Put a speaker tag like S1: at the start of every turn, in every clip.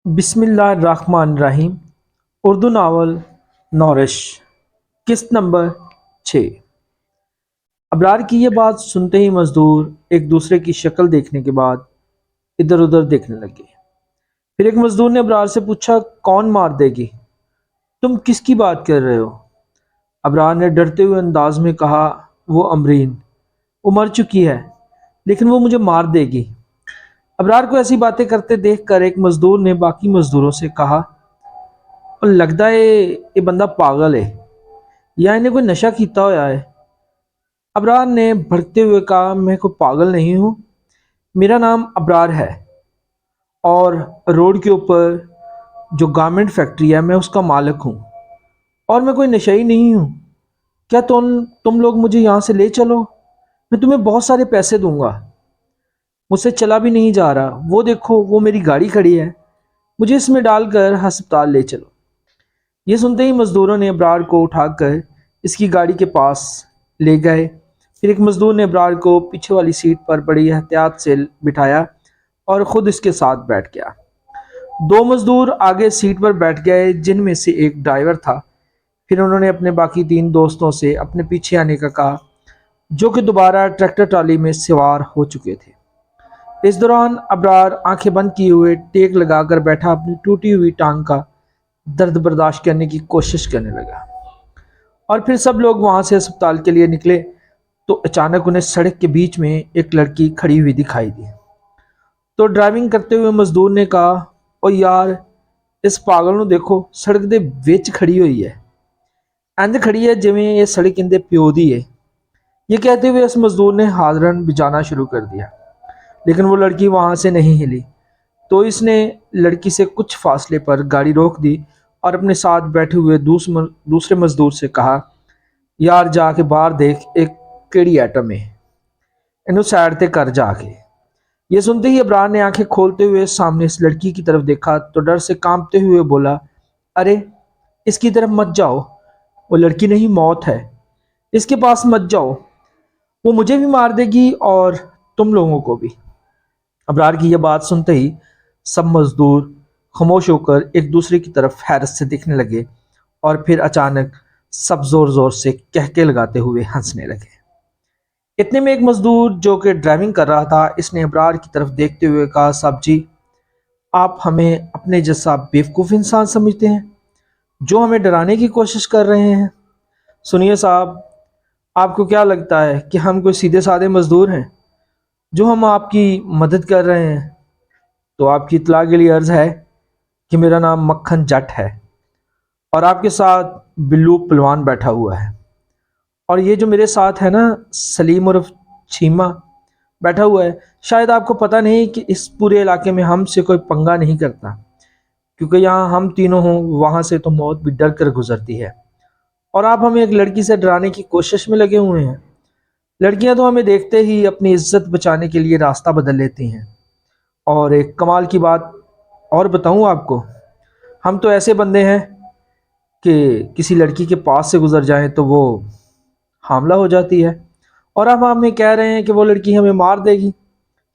S1: بسم اللہ الرحمن الرحیم۔ اردو ناول نورش، قسط نمبر 6۔ ابرار کی یہ بات سنتے ہی مزدور ایک دوسرے کی شکل دیکھنے کے بعد ادھر ادھر دیکھنے لگے۔ پھر ایک مزدور نے ابرار سے پوچھا، کون مار دے گی؟ تم کس کی بات کر رہے ہو؟ ابرار نے ڈرتے ہوئے انداز میں کہا، وہ امرین، وہ مر چکی ہے لیکن وہ مجھے مار دے گی۔ ابرار کو ایسی باتیں کرتے دیکھ کر ایک مزدور نے باقی مزدوروں سے کہا، اور لگتا ہے یہ بندہ پاگل ہے یا انہیں کوئی نشہ کیتا ہوا ہے۔ ابرار نے بھڑکتے ہوئے کہا، میں کوئی پاگل نہیں ہوں، میرا نام ابرار ہے اور روڈ کے اوپر جو گارمنٹ فیکٹری ہے میں اس کا مالک ہوں، اور میں کوئی نشئی نہیں ہوں۔ کیا تم لوگ مجھے یہاں سے لے چلو، میں تمہیں بہت سارے پیسے دوں گا۔ مجھ سے چلا بھی نہیں جا رہا، وہ دیکھو وہ میری گاڑی کھڑی ہے، مجھے اس میں ڈال کر ہسپتال لے چلو۔ یہ سنتے ہی مزدوروں نے ابرار کو اٹھا کر اس کی گاڑی کے پاس لے گئے۔ پھر ایک مزدور نے ابرار کو پیچھے والی سیٹ پر بڑی احتیاط سے بٹھایا اور خود اس کے ساتھ بیٹھ گیا۔ دو مزدور آگے سیٹ پر بیٹھ گئے جن میں سے ایک ڈرائیور تھا۔ پھر انہوں نے اپنے باقی تین دوستوں سے اپنے پیچھے آنے کا کہا، جو کہ دوبارہ ٹریکٹر ٹرالی میں سوار ہو چکے تھے۔ اس دوران ابرار آنکھیں بند کیے ہوئے ٹیک لگا کر بیٹھا اپنی ٹوٹی ہوئی ٹانگ کا درد برداشت کرنے کی کوشش کرنے لگا۔ اور پھر سب لوگ وہاں سے ہسپتال کے لیے نکلے تو اچانک انہیں سڑک کے بیچ میں ایک لڑکی کھڑی ہوئی دکھائی دی۔ تو ڈرائیونگ کرتے ہوئے مزدور نے کہا، او یار اس پاگل نو دیکھو، سڑک دے وچ کھڑی ہوئی ہے، اند کھڑی ہے جویں یہ سڑک اندے پیو دی ہے۔ یہ کہتے ہوئے اس مزدور نے ہارن بجانا شروع کر دیا، لیکن وہ لڑکی وہاں سے نہیں ہلی۔ تو اس نے لڑکی سے کچھ فاصلے پر گاڑی روک دی اور اپنے ساتھ بیٹھے ہوئے دوسرے مزدور سے کہا، یار جا کے باہر دیکھ ایک کیڑی ایٹم ہے، انہوں سائڈ تے کر جا کے۔ یہ سنتے ہی ابرار نے آنکھیں کھولتے ہوئے سامنے اس لڑکی کی طرف دیکھا تو ڈر سے کانپتے ہوئے بولا، ارے اس کی طرف مت جاؤ، وہ لڑکی نہیں موت ہے، اس کے پاس مت جاؤ، وہ مجھے بھی مار دے گی اور تم لوگوں کو بھی۔ ابرار کی یہ بات سنتے ہی سب مزدور خاموش ہو کر ایک دوسرے کی طرف حیرت سے دیکھنے لگے، اور پھر اچانک سب زور زور سے کہکے لگاتے ہوئے ہنسنے لگے۔ اتنے میں ایک مزدور جو کہ ڈرائیونگ کر رہا تھا، اس نے ابرار کی طرف دیکھتے ہوئے کہا، صاحب جی آپ ہمیں اپنے جیسا بیوقوف انسان سمجھتے ہیں جو ہمیں ڈرانے کی کوشش کر رہے ہیں؟ سنیے صاحب، آپ کو کیا لگتا ہے کہ ہم کوئی سیدھے سادے مزدور ہیں جو ہم آپ کی مدد کر رہے ہیں؟ تو آپ کی اطلاع کے لیے عرض ہے کہ میرا نام مکھن جٹ ہے اور آپ کے ساتھ بلو پلوان بیٹھا ہوا ہے، اور یہ جو میرے ساتھ ہے نا سلیم عرف چھیما بیٹھا ہوا ہے، شاید آپ کو پتہ نہیں کہ اس پورے علاقے میں ہم سے کوئی پنگا نہیں کرتا، کیونکہ یہاں ہم تینوں ہوں وہاں سے تو موت بھی ڈر کر گزرتی ہے، اور آپ ہمیں ایک لڑکی سے ڈرانے کی کوشش میں لگے ہوئے ہیں۔ لڑکیاں تو ہمیں دیکھتے ہی اپنی عزت بچانے کے لیے راستہ بدل لیتی ہیں، اور ایک کمال کی بات اور بتاؤں آپ کو، ہم تو ایسے بندے ہیں کہ کسی لڑکی کے پاس سے گزر جائیں تو وہ حاملہ ہو جاتی ہے، اور اب ہمیں کہہ رہے ہیں کہ وہ لڑکی ہمیں مار دے گی،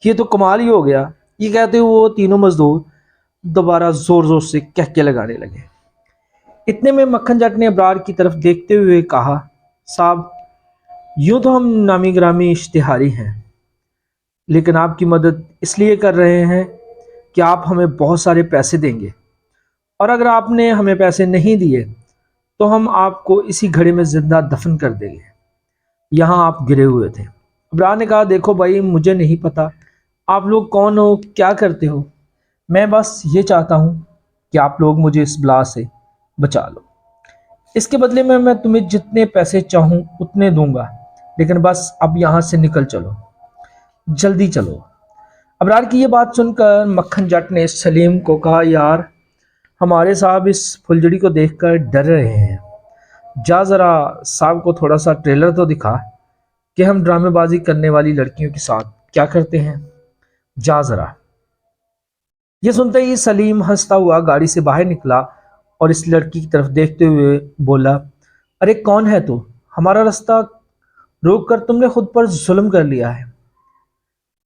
S1: یہ تو کمال ہی ہو گیا۔ یہ کہتے ہوئے وہ تینوں مزدور دوبارہ زور زور سے کہکے لگانے لگے۔ اتنے میں مکھن جٹ نے ابرار کی طرف دیکھتے ہوئے کہا، صاحب یوں تو ہم نامی گرامی اشتہاری ہیں، لیکن آپ کی مدد اس لیے کر رہے ہیں کہ آپ ہمیں بہت سارے پیسے دیں گے، اور اگر آپ نے ہمیں پیسے نہیں دیے تو ہم آپ کو اسی گھڑے میں زندہ دفن کر دیں گے، یہاں آپ گرے ہوئے تھے۔ ابرار نے کہا، دیکھو بھائی مجھے نہیں پتا آپ لوگ کون ہو، کیا کرتے ہو، میں بس یہ چاہتا ہوں کہ آپ لوگ مجھے اس بلا سے بچا لو، اس کے بدلے میں تمہیں جتنے پیسے چاہوں اتنے دوں گا، لیکن بس اب یہاں سے نکل چلو، جلدی چلو۔ ابرار کی یہ بات سن کر مکھن جٹ نے سلیم کو کہا، یار ہمارے صاحب اس پھلجڑی کو دیکھ کر ڈر رہے ہیں، جا ذرا صاحب کو تھوڑا سا ٹریلر تو دکھا کہ ہم ڈرامے بازی کرنے والی لڑکیوں کے ساتھ کیا کرتے ہیں، جا ذرا۔ یہ سنتے ہی سلیم ہنستا ہوا گاڑی سے باہر نکلا اور اس لڑکی کی طرف دیکھتے ہوئے بولا، ارے کون ہے تو، ہمارا راستہ روک کر تم نے خود پر ظلم کر لیا ہے۔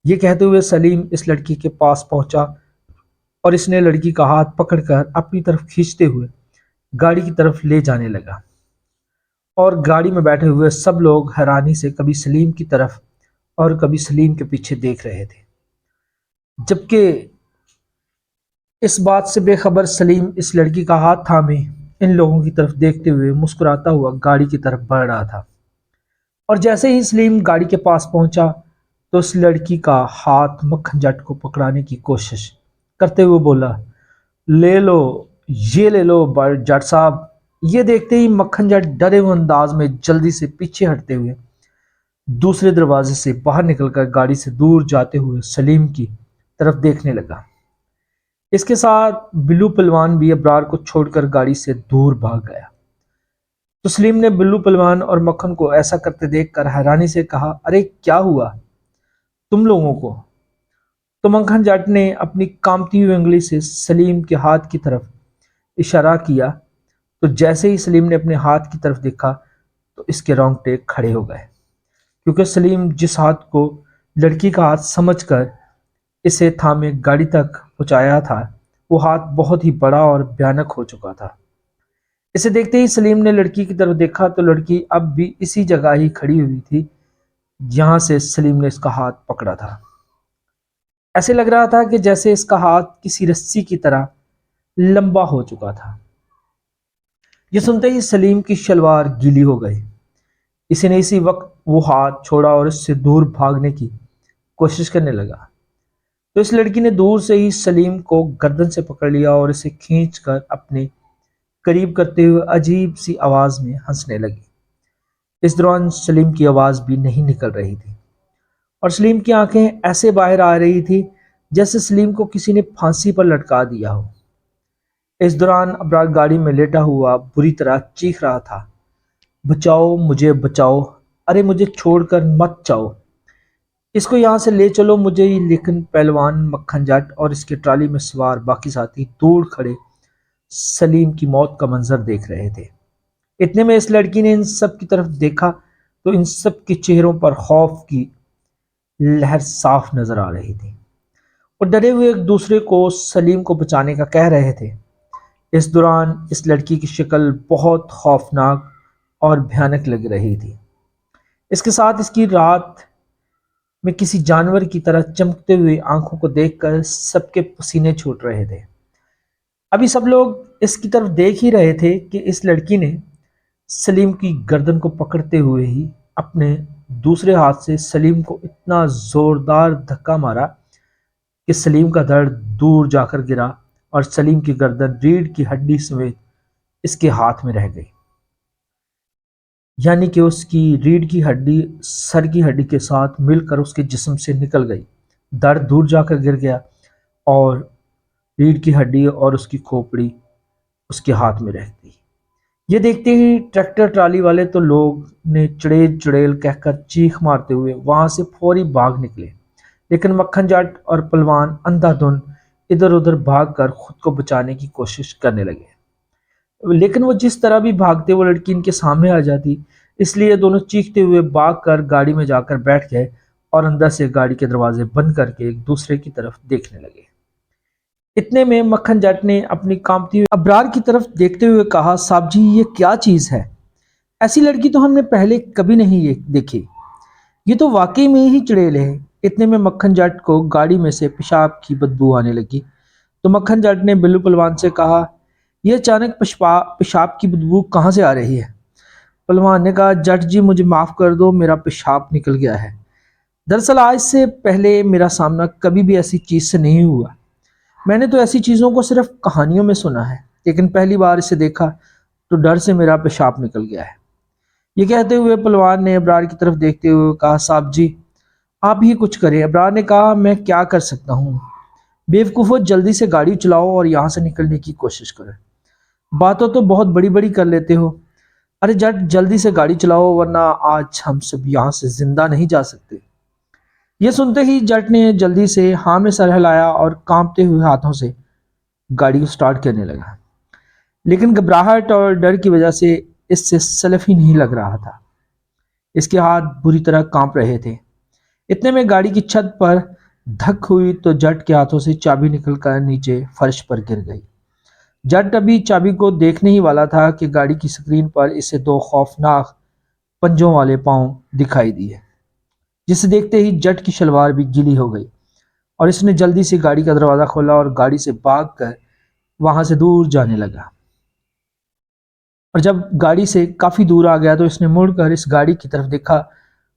S1: یہ کہتے ہوئے سلیم اس لڑکی کے پاس پہنچا اور اس نے لڑکی کا ہاتھ پکڑ کر اپنی طرف کھینچتے ہوئے گاڑی کی طرف لے جانے لگا، اور گاڑی میں بیٹھے ہوئے سب لوگ حیرانی سے کبھی سلیم کی طرف اور کبھی سلیم کے پیچھے دیکھ رہے تھے، جبکہ اس بات سے بے خبر سلیم اس لڑکی کا ہاتھ تھامے ان لوگوں کی طرف دیکھتے ہوئے مسکراتا ہوا گاڑی کی طرف بڑھ رہا تھا۔ اور جیسے ہی سلیم گاڑی کے پاس پہنچا تو اس لڑکی کا ہاتھ مکھن جٹ کو پکڑانے کی کوشش کرتے ہوئے بولا، لے لو، یہ لے لو جٹ صاحب۔ یہ دیکھتے ہی مکھن جٹ ڈرے ہوئے انداز میں جلدی سے پیچھے ہٹتے ہوئے دوسرے دروازے سے باہر نکل کر گاڑی سے دور جاتے ہوئے سلیم کی طرف دیکھنے لگا۔ اس کے ساتھ بلو پلوان بھی ابرار کو چھوڑ کر گاڑی سے دور بھاگ گیا۔ تو سلیم نے بلو پلوان اور مکھن کو ایسا کرتے دیکھ کر حیرانی سے کہا، ارے کیا ہوا تم لوگوں کو؟ تو مکھن جٹ نے اپنی کامتی ہوئی انگلی سے سلیم کے ہاتھ کی طرف اشارہ کیا، تو جیسے ہی سلیم نے اپنے ہاتھ کی طرف دیکھا تو اس کے رونگٹے کھڑے ہو گئے، کیونکہ سلیم جس ہاتھ کو لڑکی کا ہاتھ سمجھ کر اسے تھامے گاڑی تک پہنچایا تھا وہ ہاتھ بہت ہی بڑا اور بھیانک ہو چکا تھا۔ اسے دیکھتے ہی سلیم نے لڑکی کی طرف دیکھا تو لڑکی اب بھی اسی جگہ ہی کھڑی ہوئی تھی جہاں سے سلیم نے اس کا ہاتھ پکڑا تھا۔ ایسے لگ رہا تھا کہ جیسے اس کا ہاتھ کسی رسی کی طرح لمبا ہو چکا تھا۔ یہ سنتے ہی سلیم کی شلوار گیلی ہو گئی۔ اسی نے اسی وقت وہ ہاتھ چھوڑا اور اس سے دور بھاگنے کی کوشش کرنے لگا، تو اس لڑکی نے دور سے ہی سلیم کو گردن سے پکڑ لیا اور اسے کھینچ کر اپنے قریب کرتے ہوئے عجیب سی آواز میں ہنسنے لگی۔ اس دوران سلیم کی آواز بھی نہیں نکل رہی تھی، اور سلیم کی آنکھیں ایسے باہر آ رہی تھی جیسے سلیم کو کسی نے پھانسی پر لٹکا دیا ہو۔ اس دوران ابرار گاڑی میں لیٹا ہوا بری طرح چیخ رہا تھا، بچاؤ مجھے بچاؤ، ارے مجھے چھوڑ کر مت جاؤ، اس کو یہاں سے لے چلو مجھے۔ لیکن پہلوان مکھن جٹ اور اس کے ٹرالی میں سوار باقی ساتھی دور کھڑے سلیم کی موت کا منظر دیکھ رہے تھے۔ اتنے میں اس لڑکی نے ان سب کی طرف دیکھا تو ان سب کے چہروں پر خوف کی لہر صاف نظر آ رہی تھی، اور ڈرے ہوئے ایک دوسرے کو سلیم کو بچانے کا کہہ رہے تھے۔ اس دوران اس لڑکی کی شکل بہت خوفناک اور بھیانک لگ رہی تھی۔ اس کے ساتھ اس کی رات میں کسی جانور کی طرح چمکتے ہوئے آنکھوں کو دیکھ کر سب کے پسینے چھوٹ رہے تھے۔ ابھی سب لوگ اس کی طرف دیکھ ہی رہے تھے کہ اس لڑکی نے سلیم کی گردن کو پکڑتے ہوئے ہی اپنے دوسرے ہاتھ سے سلیم کو اتنا زوردار دھکا مارا کہ سلیم کا درد دور جا کر گرا اور سلیم کی گردن ریڑھ کی ہڈی سمیت اس کے ہاتھ میں رہ گئی، یعنی کہ اس کی ریڑھ کی ہڈی سر کی ہڈی کے ساتھ مل کر اس کے جسم سے نکل گئی، درد دور جا کر گر گیا اور ریڑھ کی ہڈی اور اس کی کھوپڑی اس کے ہاتھ میں رہ گئی۔ یہ دیکھتے ہی ٹریکٹر ٹرالی والے تو لوگ نے چڑیل چڑیل کہہ کر چیخ مارتے ہوئے وہاں سے فوری بھاگ نکلے، لیکن مکھن جٹ اور پلوان اندھا دھند ادھر ادھر بھاگ کر خود کو بچانے کی کوشش کرنے لگے، لیکن وہ جس طرح بھی بھاگتے وہ لڑکی ان کے سامنے آ جاتی، اس لیے دونوں چیختے ہوئے بھاگ کر گاڑی میں جا کر بیٹھ گئے اور اندر سے گاڑی کے دروازے بند کر کے ایک دوسرے کی طرف دیکھنے لگے۔ اتنے میں مکھن جٹ نے اپنی کامتی ہوئی ابرار کی طرف دیکھتے ہوئے کہا، صاحب جی یہ کیا چیز ہے؟ ایسی لڑکی تو ہم نے پہلے کبھی نہیں دیکھی، یہ تو واقعی میں ہی چڑیل ہے۔ اتنے میں مکھن جٹ کو گاڑی میں سے پیشاب کی بدبو آنے لگی، تو مکھن جٹ نے بلو پلوان سے کہا، یہ اچانک پیشاب کی بدبو کہاں سے آ رہی ہے؟ پلوان نے کہا، جٹ جی مجھے معاف کر دو، میرا پیشاب نکل گیا ہے۔ دراصل آج سے پہلے میرا سامنا کبھی بھی ایسی چیز سے نہیں ہوا، میں نے تو ایسی چیزوں کو صرف کہانیوں میں سنا ہے، لیکن پہلی بار اسے دیکھا تو ڈر سے میرا پیشاب نکل گیا ہے۔ یہ کہتے ہوئے پلوان نے ابرار کی طرف دیکھتے ہوئے کہا، صاحب جی آپ ہی کچھ کریں۔ ابرار نے کہا، میں کیا کر سکتا ہوں؟ بیوقوفو جلدی سے گاڑی چلاؤ اور یہاں سے نکلنے کی کوشش کریں، باتوں تو بہت بڑی بڑی کر لیتے ہو، ارے جٹ جلدی سے گاڑی چلاؤ ورنہ آج ہم سب یہاں سے زندہ نہیں جا سکتے۔ یہ سنتے ہی جٹ نے جلدی سے ہاں میں سر ہلایا اور کانپتے ہوئے ہاتھوں سے گاڑی کو سٹارٹ کرنے لگا، لیکن گھبراہٹ اور ڈر کی وجہ سے اس سے سلف ہی نہیں لگ رہا تھا، اس کے ہاتھ بری طرح کانپ رہے تھے۔ اتنے میں گاڑی کی چھت پر دھک ہوئی تو جٹ کے ہاتھوں سے چابی نکل کر نیچے فرش پر گر گئی۔ جٹ ابھی چابی کو دیکھنے ہی والا تھا کہ گاڑی کی سکرین پر اسے دو خوفناک پنجوں والے پاؤں دکھائی دیے، جسے دیکھتے ہی جٹ کی شلوار بھی گیلی ہو گئی اور اس نے جلدی سے گاڑی کا دروازہ کھولا اور گاڑی سے بھاگ کر وہاں سے دور جانے لگا۔ اور جب گاڑی سے کافی دور آ گیا تو اس نے مڑ کر اس گاڑی کی طرف دیکھا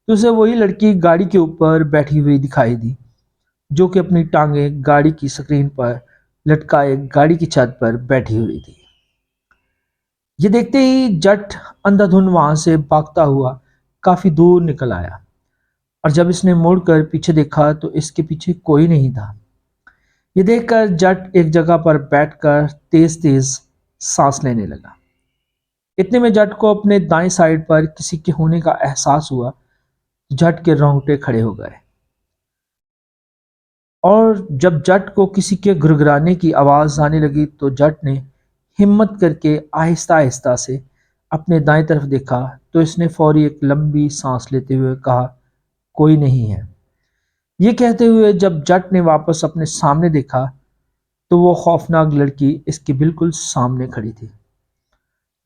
S1: تو اسے وہی لڑکی گاڑی کے اوپر بیٹھی ہوئی دکھائی دی، جو کہ اپنی ٹانگیں گاڑی کی سکرین پر لٹکائے گاڑی کی چھت پر بیٹھی ہوئی تھی۔ یہ دیکھتے ہی جٹ اندھا دھند وہاں سے بھاگتا ہوا کافی دور نکل آیا، اور جب اس نے مڑ کر پیچھے دیکھا تو اس کے پیچھے کوئی نہیں تھا۔ یہ دیکھ کر جٹ ایک جگہ پر بیٹھ کر تیز تیز سانس لینے لگا۔ اتنے میں جٹ کو اپنے دائیں سائڈ پر کسی کے ہونے کا احساس ہوا۔ جٹ کے رونگٹے کھڑے ہو گئے، اور جب جٹ کو کسی کے گرگرانے کی آواز آنے لگی تو جٹ نے ہمت کر کے آہستہ آہستہ سے اپنے دائیں طرف دیکھا تو اس نے فوری ایک لمبی سانس لیتے ہوئے کہا، کوئی نہیں ہے۔ یہ کہتے ہوئے جب جٹ نے واپس اپنے سامنے دیکھا تو وہ خوفناک لڑکی اس کے بالکل سامنے کھڑی تھی،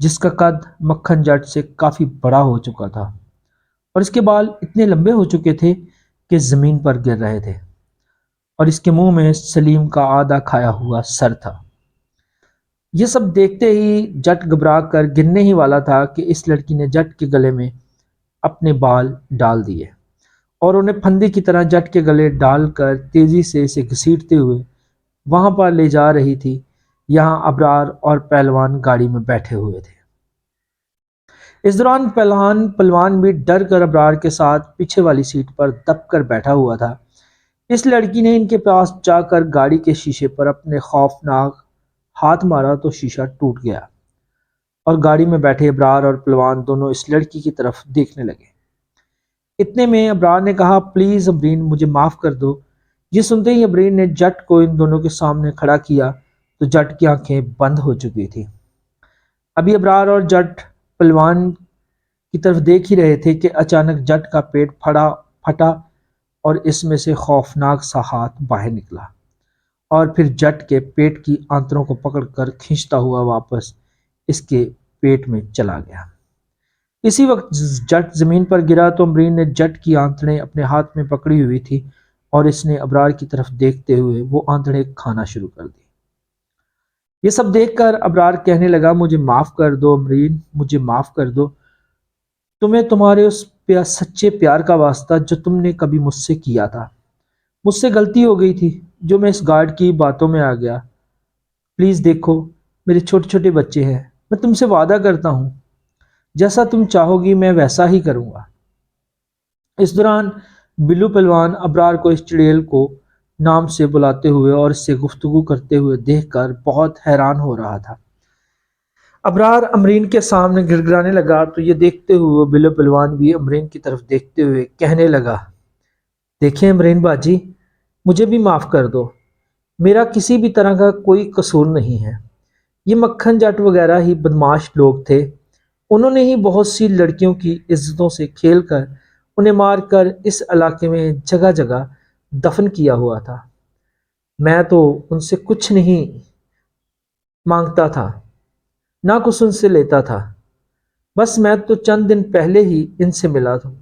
S1: جس کا قد مکھن جٹ سے کافی بڑا ہو چکا تھا اور اس کے بال اتنے لمبے ہو چکے تھے کہ زمین پر گر رہے تھے، اور اس کے منہ میں سلیم کا آدھا کھایا ہوا سر تھا۔ یہ سب دیکھتے ہی جٹ گھبرا کر گرنے ہی والا تھا کہ اس لڑکی نے جٹ کے گلے میں اپنے بال ڈال دیے اور انہیں پھندے کی طرح جٹ کے گلے ڈال کر تیزی سے اسے گھسیٹتے ہوئے وہاں پر لے جا رہی تھی یہاں ابرار اور پہلوان گاڑی میں بیٹھے ہوئے تھے۔ اس دوران پہلوان بھی ڈر کر ابرار کے ساتھ پیچھے والی سیٹ پر دب کر بیٹھا ہوا تھا۔ اس لڑکی نے ان کے پاس جا کر گاڑی کے شیشے پر اپنے خوفناک ہاتھ مارا تو شیشہ ٹوٹ گیا، اور گاڑی میں بیٹھے ابرار اور پہلوان دونوں اس لڑکی کی طرف دیکھنے لگے۔ اتنے میں ابرار نے کہا، پلیز ابرین، مجھے معاف کر دو۔ یہ سنتے ہی ابرین نے جٹ کو ان دونوں کے سامنے کھڑا کیا تو جٹ کی آنکھیں بند ہو چکی تھی۔ ابھی ابرار اور جٹ پہلوان کی طرف دیکھ ہی رہے تھے کہ اچانک جٹ کا پیٹ پھٹا اور اس میں سے خوفناک سا ہاتھ باہر نکلا اور پھر جٹ کے پیٹ کی آنتوں کو پکڑ کر کھینچتا ہوا واپس اس کے پیٹ میں چلا گیا۔ اسی وقت جٹ زمین پر گرا تو امرین نے جٹ کی آنتڑیں اپنے ہاتھ میں پکڑی ہوئی تھی اور اس نے ابرار کی طرف دیکھتے ہوئے وہ آنتڑیں کھانا شروع کر دی۔ یہ سب دیکھ کر ابرار کہنے لگا، مجھے معاف کر دو امرین، مجھے معاف کر دو۔ تمہیں تمہارے اس سچے پیار کا واسطہ جو تم نے کبھی مجھ سے کیا تھا۔ مجھ سے غلطی ہو گئی تھی جو میں اس گارڈ کی باتوں میں آ گیا۔ پلیز دیکھو، میرے چھوٹے چھوٹے بچے ہیں، میں تم سے وعدہ کرتا ہوں جیسا تم چاہو گی میں ویسا ہی کروں گا۔ اس دوران بلو پہلوان ابرار کو اس چڑیل کو نام سے بلاتے ہوئے اور اس سے گفتگو کرتے ہوئے دیکھ کر بہت حیران ہو رہا تھا۔ ابرار امرین کے سامنے گڑگڑانے لگا تو یہ دیکھتے ہوئے بلو پہلوان بھی امرین کی طرف دیکھتے ہوئے کہنے لگا، دیکھیں امرین باجی، مجھے بھی معاف کر دو، میرا کسی بھی طرح کا کوئی قصور نہیں ہے۔ یہ مکھن جٹ وغیرہ ہی بدماش لوگ تھے، انہوں نے ہی بہت سی لڑکیوں کی عزتوں سے کھیل کر انہیں مار کر اس علاقے میں جگہ جگہ دفن کیا ہوا تھا۔ میں تو ان سے کچھ نہیں مانگتا تھا، نہ کچھ ان سے لیتا تھا، بس میں تو چند دن پہلے ہی ان سے ملا ہوں،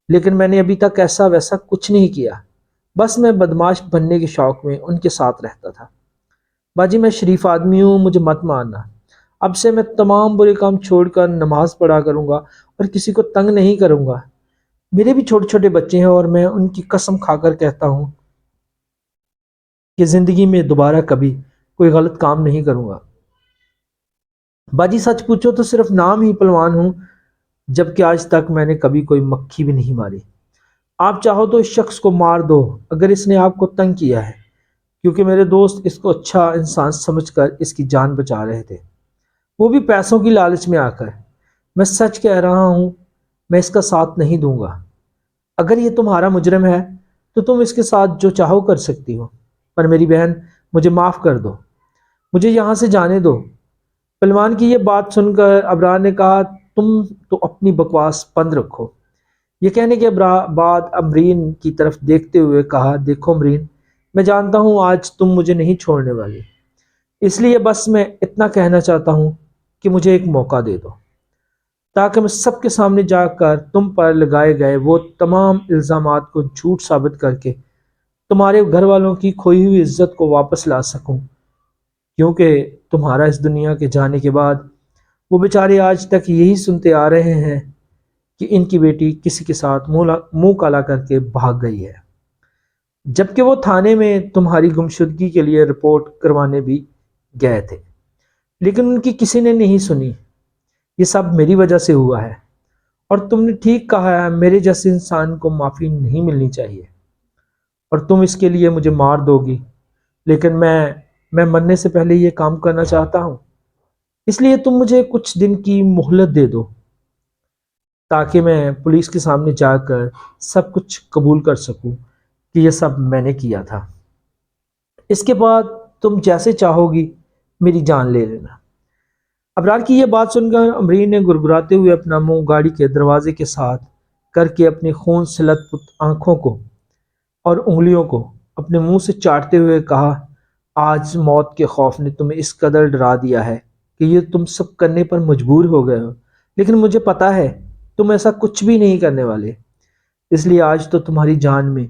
S1: لیکن میں نے ابھی تک ایسا ویسا کچھ نہیں کیا، بس میں بدماش بننے کے شوق میں ان کے ساتھ رہتا تھا۔ باجی میں شریف آدمی ہوں، مجھے مت مارنا، اب سے میں تمام برے کام چھوڑ کر نماز پڑھا کروں گا اور کسی کو تنگ نہیں کروں گا۔ میرے بھی چھوٹے چھوٹے بچے ہیں اور میں ان کی قسم کھا کر کہتا ہوں کہ زندگی میں دوبارہ کبھی کوئی غلط کام نہیں کروں گا۔ باجی سچ پوچھو تو صرف نام ہی پہلوان ہوں، جبکہ آج تک میں نے کبھی کوئی مکھی بھی نہیں ماری۔ آپ چاہو تو اس شخص کو مار دو اگر اس نے آپ کو تنگ کیا ہے، کیونکہ میرے دوست اس کو اچھا انسان سمجھ کر اس کی جان بچا رہے تھے، وہ بھی پیسوں کی لالچ میں آ کر۔ میں سچ کہہ رہا ہوں، میں اس کا ساتھ نہیں دوں گا۔ اگر یہ تمہارا مجرم ہے تو تم اس کے ساتھ جو چاہو کر سکتی ہو، پر میری بہن مجھے معاف کر دو، مجھے یہاں سے جانے دو۔ پہلوان کی یہ بات سن کر ابرار نے کہا، تم تو اپنی بکواس بند رکھو، یہ کہنے کے بعد امرین کی طرف دیکھتے ہوئے کہا، دیکھو امرین، میں جانتا ہوں آج تم مجھے نہیں چھوڑنے والی، اس لیے بس میں اتنا کہنا چاہتا ہوں کہ مجھے ایک موقع دے دو تاکہ میں سب کے سامنے جا کر تم پر لگائے گئے وہ تمام الزامات کو جھوٹ ثابت کر کے تمہارے گھر والوں کی کھوئی ہوئی عزت کو واپس لا سکوں، کیونکہ تمہارا اس دنیا کے جانے کے بعد وہ بیچارے آج تک یہی سنتے آ رہے ہیں کہ ان کی بیٹی کسی کے ساتھ منہ کالا کر کے بھاگ گئی ہے، جبکہ وہ تھانے میں تمہاری گمشدگی کے لیے رپورٹ کروانے بھی گئے تھے، لیکن ان کی کسی نے نہیں سنی۔ یہ سب میری وجہ سے ہوا ہے، اور تم نے ٹھیک کہا ہے، میرے جیسے انسان کو معافی نہیں ملنی چاہیے، اور تم اس کے لیے مجھے مار دو گی، لیکن میں مرنے سے پہلے یہ کام کرنا چاہتا ہوں، اس لیے تم مجھے کچھ دن کی مہلت دے دو تاکہ میں پولیس کے سامنے جا کر سب کچھ قبول کر سکوں کہ یہ سب میں نے کیا تھا۔ اس کے بعد تم جیسے چاہو گی میری جان لے لینا۔ ابرار کی یہ بات سن کر امرین نے گڑگڑاتے ہوئے اپنا منہ گاڑی کے دروازے کے ساتھ کر کے اپنی خون سے لت پت آنکھوں کو اور انگلیوں کو اپنے منہ سے چاٹتے ہوئے کہا، آج موت کے خوف نے تمہیں اس قدر ڈرا دیا ہے کہ یہ تم سب کرنے پر مجبور ہو گئے ہو، لیکن مجھے پتا ہے تم ایسا کچھ بھی نہیں کرنے والے، اس لیے آج تو تمہاری جان میں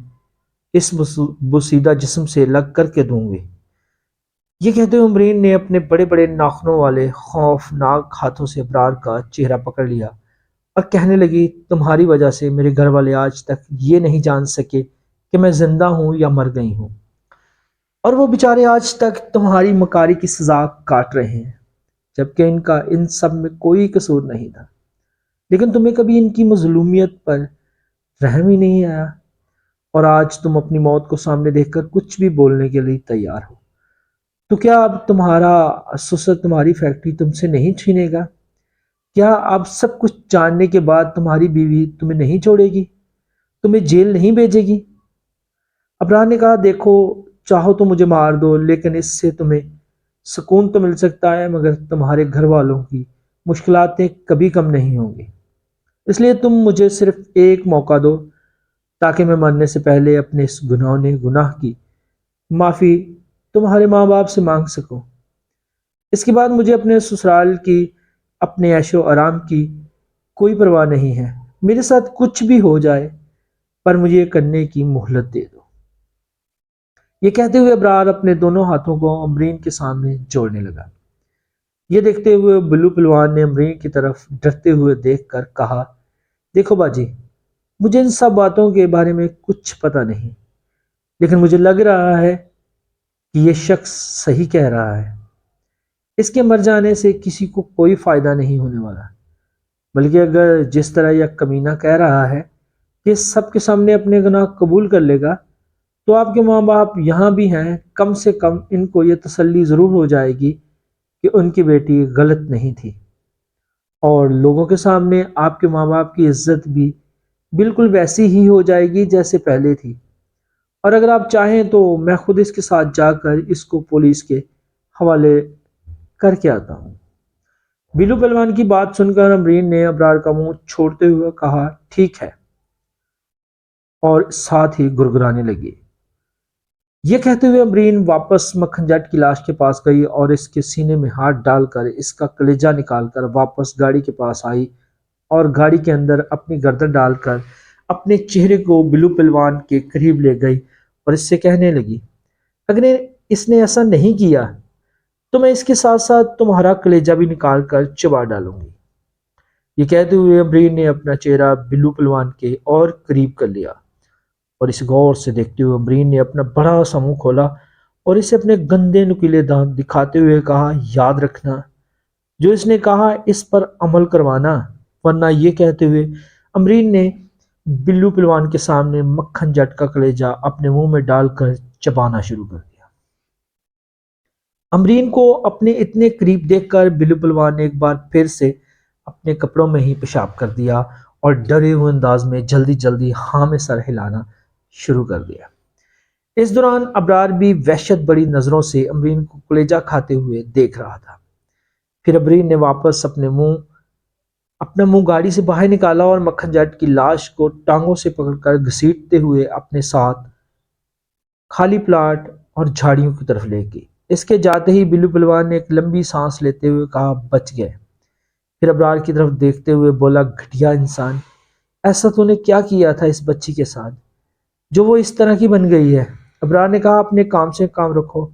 S1: اس بوسیدہ جسم سے لگ کر کے دوں گی۔ یہ کہتے ہوئے عمرین نے اپنے بڑے بڑے ناخنوں والے خوفناک ہاتھوں سے ابرار کا چہرہ پکڑ لیا اور کہنے لگی، تمہاری وجہ سے میرے گھر والے آج تک یہ نہیں جان سکے کہ میں زندہ ہوں یا مر گئی ہوں، اور وہ بیچارے آج تک تمہاری مکاری کی سزا کاٹ رہے ہیں، جبکہ ان کا ان سب میں کوئی قصور نہیں تھا، لیکن تمہیں کبھی ان کی مظلومیت پر رحم ہی نہیں آیا، اور آج تم اپنی موت کو سامنے دیکھ کر کچھ بھی بولنے کے لیے تیار ہو۔ تو کیا اب تمہارا سسر تمہاری فیکٹری تم سے نہیں چھینے گا؟ کیا اب سب کچھ جاننے کے بعد تمہاری بیوی تمہیں نہیں چھوڑے گی، تمہیں جیل نہیں بھیجے گی؟ ابرار نے کہا، دیکھو چاہو تو مجھے مار دو، لیکن اس سے تمہیں سکون تو مل سکتا ہے، مگر تمہارے گھر والوں کی مشکلاتیں کبھی کم نہیں ہوں گی، اس لیے تم مجھے صرف ایک موقع دو تاکہ میں مرنے سے پہلے اپنے اس گناہ کی معافی تمہارے ماں باپ سے مانگ سکوں۔ اس کے بعد مجھے اپنے سسرال کی، اپنے عیش و آرام کی کوئی پرواہ نہیں ہے، میرے ساتھ کچھ بھی ہو جائے، پر مجھے یہ کرنے کی مہلت دے دو۔ یہ کہتے ہوئے ابرار اپنے دونوں ہاتھوں کو امرین کے سامنے جوڑنے لگا۔ یہ دیکھتے ہوئے بلو پلوان نے امرین کی طرف ڈرتے ہوئے دیکھ کر کہا، دیکھو باجی، مجھے ان سب باتوں کے بارے میں کچھ پتہ نہیں، لیکن مجھے لگ رہا ہے کہ یہ شخص صحیح کہہ رہا ہے، اس کے مر جانے سے کسی کو کوئی فائدہ نہیں ہونے والا، بلکہ اگر جس طرح یہ کمینہ کہہ رہا ہے کہ سب کے سامنے اپنے گناہ قبول کر لے گا، تو آپ کے ماں باپ یہاں بھی ہیں، کم سے کم ان کو یہ تسلی ضرور ہو جائے گی کہ ان کی بیٹی غلط نہیں تھی، اور لوگوں کے سامنے آپ کے ماں باپ کی عزت بھی بالکل ویسی ہی ہو جائے گی جیسے پہلے تھی، اور اگر آپ چاہیں تو میں خود اس کے ساتھ جا کر اس کو پولیس کے حوالے کر کے آتا ہوں۔ بلو پہلوان کی بات سن کر امرین نے ابرار کا منہ چھوڑتے ہوئے کہا، ٹھیک ہے، اور ساتھ ہی گرگرانے لگی۔ یہ کہتے ہوئے امرین واپس مکھن جٹ کی لاش کے پاس گئی اور اس کے سینے میں ہاتھ ڈال کر اس کا کلیجہ نکال کر واپس گاڑی کے پاس آئی، اور گاڑی کے اندر اپنی گردن ڈال کر اپنے چہرے کو بلو پہلوان کے قریب لے گئی اور اس سے کہنے لگی، اگر اس نے ایسا نہیں کیا تو میں اس کے ساتھ ساتھ تمہارا کلیجہ بھی نکال کر چبا ڈالوں گی۔ یہ کہتے ہوئے امرین نے اپنا چہرہ بلو پہلوان کے اور قریب کر لیا، اور اسے غور سے دیکھتے ہوئے امرین نے اپنا بڑا سا منہ کھولا اور اسے اپنے گندے نکیلے دانت دکھاتے ہوئے کہا، یاد رکھنا جو اس نے کہا اس پر عمل کروانا، ورنہ۔ یہ کہتے ہوئے امرین نے بلو پہلوان کے سامنے مکھن جٹ کا کلیجہ اپنے منہ میں ڈال کر چبانا شروع کر دیا۔ امرین کو اپنے اتنے قریب دیکھ کر بلو پہلوان نے ایک بار پھر سے اپنے کپڑوں میں ہی پیشاب کر دیا اور ڈرے ہوئے انداز میں جلدی جلدی ہاں میں سر ہلانا شروع کر دیا۔ اس دوران ابرار بھی وحشت بڑی نظروں سے امرین کو کلیجہ کھاتے ہوئے دیکھ رہا تھا۔ پھر امرین نے واپس اپنے منہ اپنا منہ گاڑی سے باہر نکالا اور مکھن جٹ کی لاش کو ٹانگوں سے پکڑ کر گھسیٹتے ہوئے اپنے ساتھ خالی پلاٹ اور جھاڑیوں کی طرف لے گئی۔ اس کے جاتے ہی بلو پلوان نے ایک لمبی سانس لیتے ہوئے کہا، بچ گئے۔ پھر ابرار کی طرف دیکھتے ہوئے بولا، گھٹیا انسان، ایسا تو نے کیا کیا تھا اس بچی کے ساتھ جو وہ اس طرح کی بن گئی ہے؟ ابرار نے کہا، اپنے کام سے کام رکھو،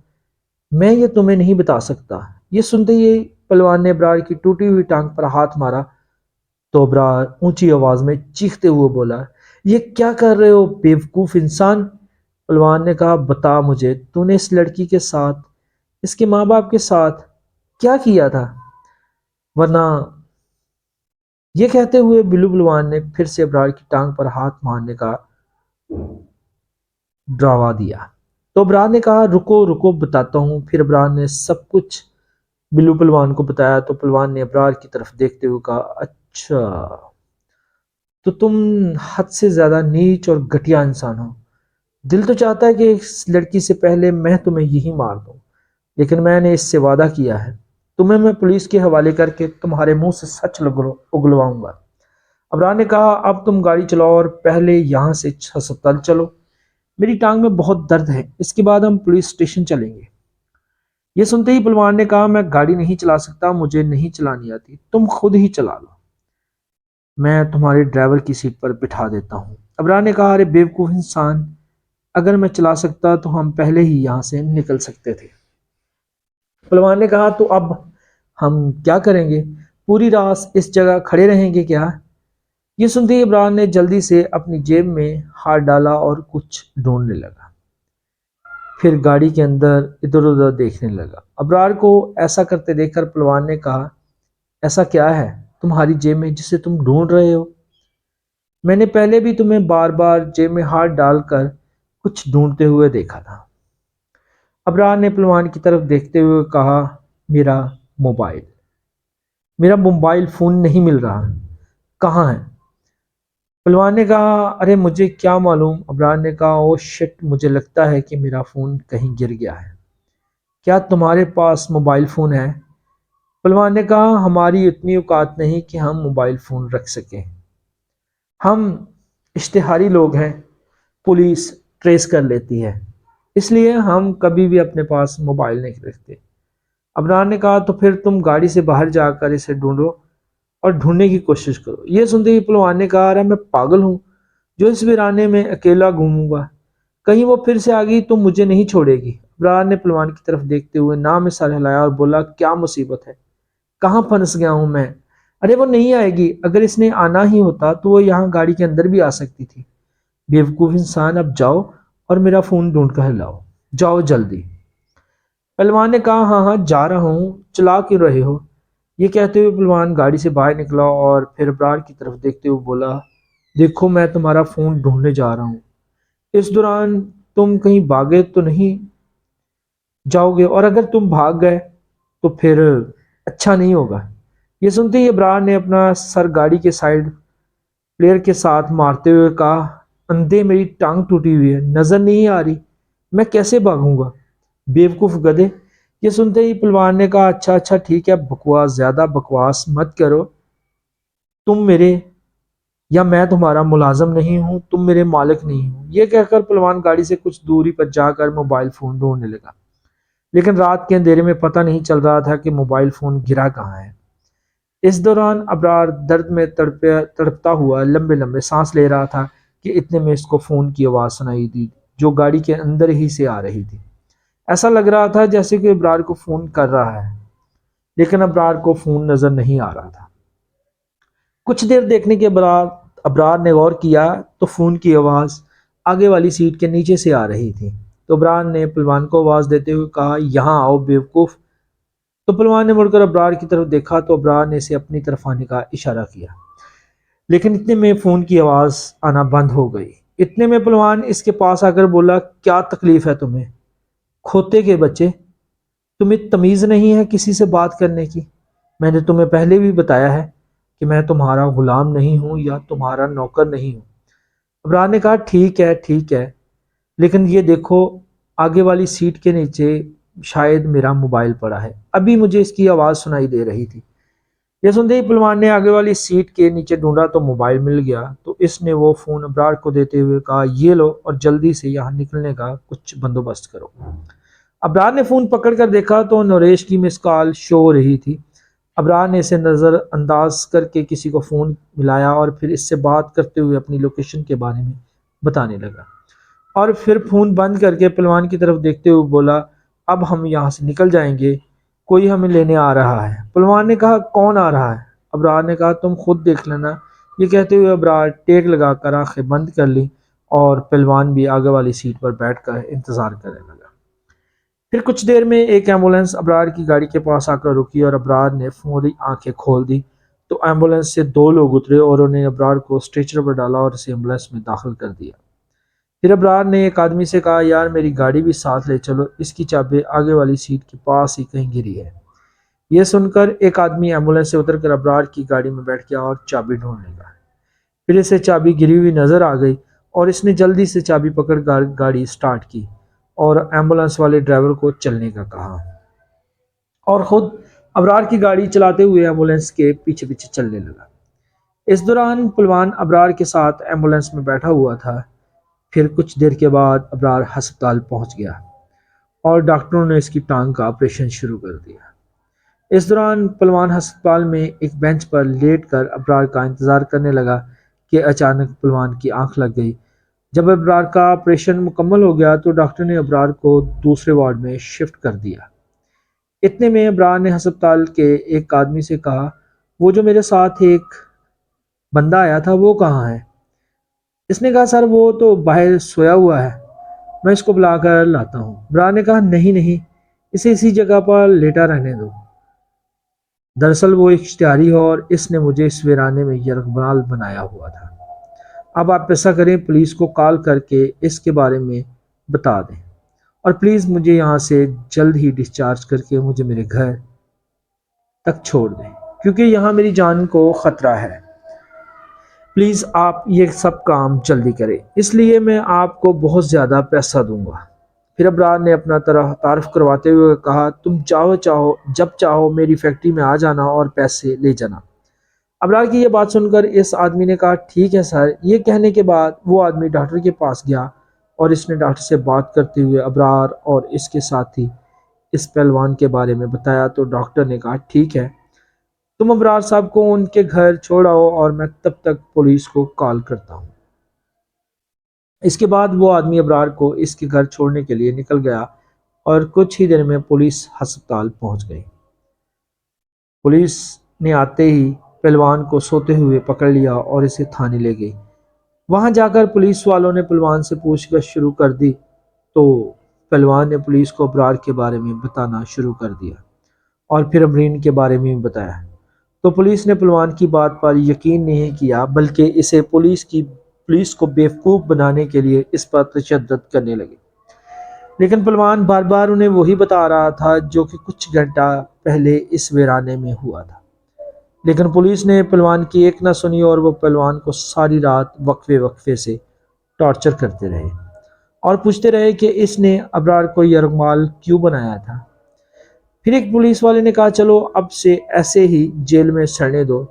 S1: میں یہ تمہیں نہیں بتا سکتا۔ یہ سنتے ہی پلوان نے ابرار کی ٹوٹی ہوئی ٹانگ پر ہاتھ مارا تو ابرار اونچی آواز میں چیختے ہوئے بولا، یہ کیا کر رہے ہو بیوقوف انسان؟ پلوان نے کہا، بتا مجھے، تو نے اس لڑکی کے ساتھ، اس کے ماں باپ کے ساتھ کیا کیا تھا، ورنہ… یہ کہتے ہوئے بلو بلوان نے پھر سے ابرار کی ٹانگ پر ہاتھ مارنے کا ڈراوا دیا۔ تو ابرار نے کہا، رکو رکو بتاتا ہوں۔ پھر ابرار نے سب کچھ بلو پلوان کو بتایا تو پلوان نے ابرار کی طرف دیکھتے ہوئے کہا، اچھا تو تم حد سے زیادہ نیچ اور گھٹیا انسان ہو۔ دل تو چاہتا ہے کہ اس لڑکی سے پہلے میں تمہیں یہی مار دوں، لیکن میں نے اس سے وعدہ کیا ہے، تمہیں میں پولیس کے حوالے کر کے تمہارے منہ سے سچ اگلواؤں گا۔ ابرار نے کہا، اب تم گاڑی چلاؤ اور پہلے یہاں سے ہسپتال چلو، میری ٹانگ میں بہت درد ہے، اس کے بعد ہم پولیس اسٹیشن چلیں گے۔ یہ سنتے ہی پلوان نے کہا، میں گاڑی نہیں چلا سکتا، مجھے نہیں چلانی آتی، تم خود ہی چلا لو، میں تمہارے ڈرائیور کی سیٹ پر بٹھا دیتا ہوں۔ ابرار نے کہا، ارے بیوقوف انسان، اگر میں چلا سکتا تو ہم پہلے ہی یہاں سے نکل سکتے تھے۔ پلوان نے کہا، تو اب ہم کیا کریں گے؟ پوری رات اس جگہ کھڑے رہیں گے کیا؟ یہ سنتے ہی ابرار نے جلدی سے اپنی جیب میں ہاتھ ڈالا اور کچھ ڈھونڈنے لگا، پھر گاڑی کے اندر ادھر ادھر دیکھنے لگا۔ ابرار کو ایسا کرتے دیکھ کر پلوان نے کہا، ایسا کیا ہے تمہاری جیب میں جسے تم ڈھونڈ رہے ہو؟ میں نے پہلے بھی تمہیں بار بار جیب میں ہاتھ ڈال کر کچھ ڈھونڈتے ہوئے دیکھا تھا۔ ابرار نے پلوان کی طرف دیکھتے ہوئے کہا، میرا موبائل، میرا موبائل فون نہیں مل رہا، کہاں ہے؟ پلوان نے کہا، ارے مجھے کیا معلوم۔ ابرار نے کہا، او شٹ، مجھے لگتا ہے کہ میرا فون کہیں گر گیا ہے، کیا تمہارے پاس موبائل فون ہے؟ پلوان نے کہا، ہماری اتنی اوقات نہیں کہ ہم موبائل فون رکھ سکیں، ہم اشتہاری لوگ ہیں، پولیس ٹریس کر لیتی ہے، اس لیے ہم کبھی بھی اپنے پاس موبائل نہیں رکھتے۔ ابرار نے کہا، تو پھر تم گاڑی سے باہر جا کر اسے ڈھونڈو اور ڈھونڈنے کی کوشش کرو۔ یہ سنتے ہی پلوان نے کہا، ارے میں پاگل ہوں جو اس ویرانے میں اکیلا گھوموں گا، کہیں وہ پھر سے آ گئی تو مجھے نہیں چھوڑے گی۔ ابرار نے پلوان کی طرف دیکھتے ہوئے نام میں سر ہلایا اور بولا، کیا مصیبت ہے، کہاں پھنس گیا ہوں میں؟ ارے وہ نہیں آئے گی، اگر اس نے آنا ہی ہوتا تو وہ یہاں گاڑی کے اندر بھی آ سکتی تھی۔ بیوقوف انسان، اب جاؤ اور میرا فون ڈھونڈ کر لاؤ، جاؤ جلدی۔ پہلوان نے کہا، ہاں ہاں جا رہا ہوں، چلا کیوں رہے ہو؟ یہ کہتے ہوئے پہلوان گاڑی سے باہر نکلا اور پھر ابرار کی طرف دیکھتے ہوئے بولا، دیکھو میں تمہارا فون ڈھونڈنے جا رہا ہوں، اس دوران تم کہیں بھاگے تو نہیں جاؤ گے، اور اگر تم بھاگ گئے تو پھر اچھا نہیں ہوگا۔ یہ سنتے ہی ابرار نے اپنا سر گاڑی کے سائڈ پلیئر کے ساتھ مارتے ہوئے کہا، اندھے میری ٹانگ ٹوٹی ہوئی ہے، نظر نہیں آ رہی، میں کیسے بھاگوں گا، بیوقوف گدھے۔ یہ سنتے ہی پلوان نے کہا، اچھا اچھا ٹھیک ہے، بکواس، زیادہ بکواس مت کرو، تم میرے یا میں تمہارا ملازم نہیں ہوں، تم میرے مالک نہیں ہوں۔ یہ کہہ کر پلوان گاڑی سے کچھ دوری پر جا کر موبائل فون ڈھونڈنے لگا، لیکن رات کے اندھیرے میں پتہ نہیں چل رہا تھا کہ موبائل فون گرا کہاں ہے۔ اس دوران ابرار درد میں تڑپتا ہوا لمبے لمبے سانس لے رہا تھا کہ اتنے میں اس کو فون کی آواز سنائی دی جو گاڑی کے اندر ہی سے آ رہی تھی۔ ایسا لگ رہا تھا جیسے کہ ابرار کو فون کر رہا ہے، لیکن ابرار کو فون نظر نہیں آ رہا تھا۔ کچھ دیر دیکھنے کے بعد ابرار نے غور کیا تو فون کی آواز آگے والی سیٹ کے نیچے سے آ رہی تھی۔ تو ابرار نے پلوان کو آواز دیتے ہوئے کہا، یہاں آؤ بیوقوف۔ تو پلوان نے مڑ کر ابرار کی طرف دیکھا تو ابرار نے اسے اپنی طرف آنے کا اشارہ کیا، لیکن اتنے میں فون کی آواز آنا بند ہو گئی۔ اتنے میں پلوان اس کے پاس آ کر بولا، کیا تکلیف ہے تمہیں کھوتے کے بچے، تمہیں تمیز نہیں ہے کسی سے بات کرنے کی؟ میں نے تمہیں پہلے بھی بتایا ہے کہ میں تمہارا غلام نہیں ہوں یا تمہارا نوکر نہیں ہوں۔ ابرار نے کہا، ٹھیک ہے، لیکن یہ دیکھو آگے والی سیٹ کے نیچے شاید میرا موبائل پڑا ہے، ابھی مجھے اس کی آواز سنائی دے رہی تھی۔ یہ سنتے ہی پلوان نے آگے والی سیٹ کے نیچے ڈھونڈا تو موبائل مل گیا، تو اس نے وہ فون ابرار کو دیتے ہوئے کہا یہ لو اور جلدی سے یہاں نکلنے کا کچھ بندوبست کرو۔ ابرار نے فون پکڑ کر دیکھا تو نریش کی مس کال شو ہو رہی تھی۔ ابرار نے اسے نظر انداز کر کے کسی کو فون ملایا اور پھر اس سے بات کرتے ہوئے اپنی لوکیشن کے بارے میں بتانے لگا، اور پھر فون بند کر کے پلوان کی طرف دیکھتے ہوئے بولا اب ہم یہاں سے نکل جائیں گے، کوئی ہمیں لینے آ رہا ہے۔ پلوان نے کہا کون آ رہا ہے؟ ابرار نے کہا تم خود دیکھ لینا۔ یہ کہتے ہوئے ابرار ٹیک لگا کر آنکھیں بند کر لی اور پلوان بھی آگے والی سیٹ پر بیٹھ کر انتظار کرنے لگا۔ پھر کچھ دیر میں ایک ایمبولینس ابرار کی گاڑی کے پاس آ کر رکی اور ابرار نے فوری آنکھیں کھول دی تو ایمبولینس سے دو لوگ اترے اور انہیں ابرار کو اسٹریچر پر ڈالا اور اسے ایمبولینس میں داخل کر دیا۔ پھر ابرار نے ایک آدمی سے کہا یار میری گاڑی بھی ساتھ لے چلو، اس کی چابی آگے والی سیٹ کے پاس ہی کہیں گری ہے۔ یہ سن کر ایک آدمی ایمبولینس سے اتر کر ابرار کی گاڑی میں بیٹھ گیا اور چابی ڈھونڈنے لگا۔ پھر اسے چابی گری ہوئی نظر آ گئی اور اس نے جلدی سے چابی پکڑ گاڑی سٹارٹ کی اور ایمبولینس والے ڈرائیور کو چلنے کا کہا اور خود ابرار کی گاڑی چلاتے ہوئے ایمبولینس کے پیچھے پیچھے چلنے لگا۔ اس دوران پلوان ابرار کے ساتھ ایمبولینس میں بیٹھا ہوا تھا۔ پھر کچھ دیر کے بعد ابرار ہسپتال پہنچ گیا اور ڈاکٹروں نے اس کی ٹانگ کا آپریشن شروع کر دیا۔ اس دوران پلوان ہسپتال میں ایک بینچ پر لیٹ کر ابرار کا انتظار کرنے لگا کہ اچانک پلوان کی آنکھ لگ گئی۔ جب ابرار کا آپریشن مکمل ہو گیا تو ڈاکٹر نے ابرار کو دوسرے وارڈ میں شفٹ کر دیا۔ اتنے میں ابرار نے ہسپتال کے ایک آدمی سے کہا وہ جو میرے ساتھ ایک بندہ آیا تھا وہ کہاں ہے؟ اس نے کہا سر وہ تو باہر سویا ہوا ہے، میں اس کو بلا کر لاتا ہوں۔ ابرار نے کہا نہیں نہیں، اسے اسی جگہ پر لیٹا رہنے دو، دراصل وہ ایک اشتہاری ہے اور اس نے مجھے اس ویرانے میں یرغمال بنایا ہوا تھا۔ اب آپ ایسا کریں پولیس کو کال کر کے اس کے بارے میں بتا دیں اور پلیز مجھے یہاں سے جلد ہی ڈسچارج کر کے مجھے میرے گھر تک چھوڑ دیں کیونکہ یہاں میری جان کو خطرہ ہے۔ پلیز آپ یہ سب کام جلدی کریں، اس لیے میں آپ کو بہت زیادہ پیسہ دوں گا۔ پھر ابرار نے اپنا تعارف کرواتے ہوئے کہا تم چاہو جب چاہو میری فیکٹری میں آ جانا اور پیسے لے جانا۔ ابرار کی یہ بات سن کر اس آدمی نے کہا ٹھیک ہے سر۔ یہ کہنے کے بعد وہ آدمی ڈاکٹر کے پاس گیا اور اس نے ڈاکٹر سے بات کرتے ہوئے ابرار اور اس کے ساتھی اس پہلوان کے بارے میں بتایا تو ڈاکٹر نے کہا ٹھیک ہے، تم ابرار صاحب کو ان کے گھر چھوڑاؤ اور میں تب تک پولیس کو کال کرتا ہوں۔ اس کے بعد وہ آدمی ابرار کو اس کے گھر چھوڑنے کے لیے نکل گیا اور کچھ ہی دیر میں پولیس ہسپتال پہنچ گئی۔ پولیس نے آتے ہی پہلوان کو سوتے ہوئے پکڑ لیا اور اسے تھانے لے گئی۔ وہاں جا کر پولیس والوں نے پہلوان سے پوچھ گچھ شروع کر دی تو پہلوان نے پولیس کو ابرار کے بارے میں بتانا شروع کر دیا اور پھر امرین کے بارے میں بھی بتایا تو پولیس نے پہلوان کی بات پر یقین نہیں کیا بلکہ اسے پولیس کو بیوقوف بنانے کے لیے اس پر تشدد کرنے لگے۔ لیکن پہلوان بار بار انہیں وہی بتا رہا تھا جو کہ کچھ گھنٹہ پہلے اس ویرانے میں ہوا تھا، لیکن پولیس نے پہلوان کی ایک نہ سنی اور وہ پہلوان کو ساری رات وقفے سے ٹارچر کرتے رہے اور پوچھتے رہے کہ اس نے ابرار کو یرغمال کیوں بنایا تھا۔ پھر ایک پولیس والے نے کہا چلو اب سے ایسے ہی جیل میں سڑنے دو،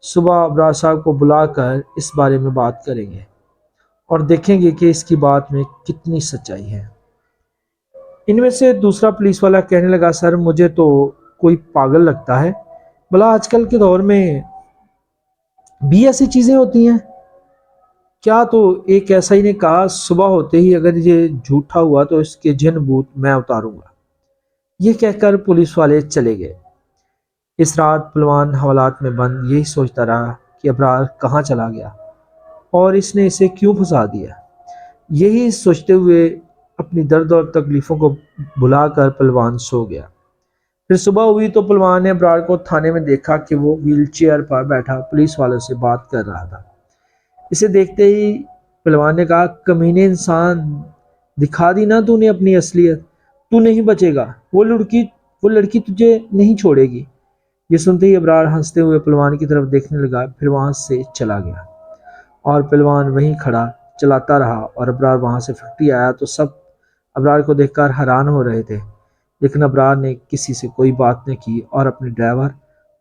S1: صبح ابرار صاحب کو بلا کر اس بارے میں بات کریں گے اور دیکھیں گے کہ اس کی بات میں کتنی سچائی ہے۔ ان میں سے دوسرا پولیس والا کہنے لگا سر مجھے تو کوئی پاگل لگتا ہے، بھلا آج کل کے دور میں بھی ایسی چیزیں ہوتی ہیں کیا؟ تو ایک ایسا ہی نے کہا صبح ہوتے ہی اگر یہ جھوٹا ہوا تو اس کے جن بوت میں اتاروں گا۔ یہ کہہ کر پولیس والے چلے گئے۔ اس رات پہلوان حوالات میں بند یہی سوچتا رہا کہ ابرار کہاں چلا گیا اور اس نے اسے کیوں پھنسا دیا۔ یہی سوچتے ہوئے اپنی درد اور تکلیفوں کو بھلا کر پہلوان سو گیا۔ پھر صبح ہوئی تو پہلوان نے ابرار کو تھانے میں دیکھا کہ وہ ویل چیئر پر بیٹھا پولیس والوں سے بات کر رہا تھا۔ اسے دیکھتے ہی پہلوان نے کہا کمینے انسان، دکھا دی نا تو نے اپنی اصلیت، تو نہیں بچے گا، وہ لڑکی تجھے نہیں چھوڑے گی۔ یہ سنتے ہی ابرار ہنستے ہوئے پہلوان کی طرف دیکھنے لگا، پھر وہاں سے چلا گیا اور پہلوان وہیں کھڑا چلاتا رہا اور ابرار وہاں سے فیکٹری آیا تو سب ابرار کو دیکھ کر حیران ہو رہے تھے، لیکن ابرار نے کسی سے کوئی بات نہ کی اور اپنے ڈرائیور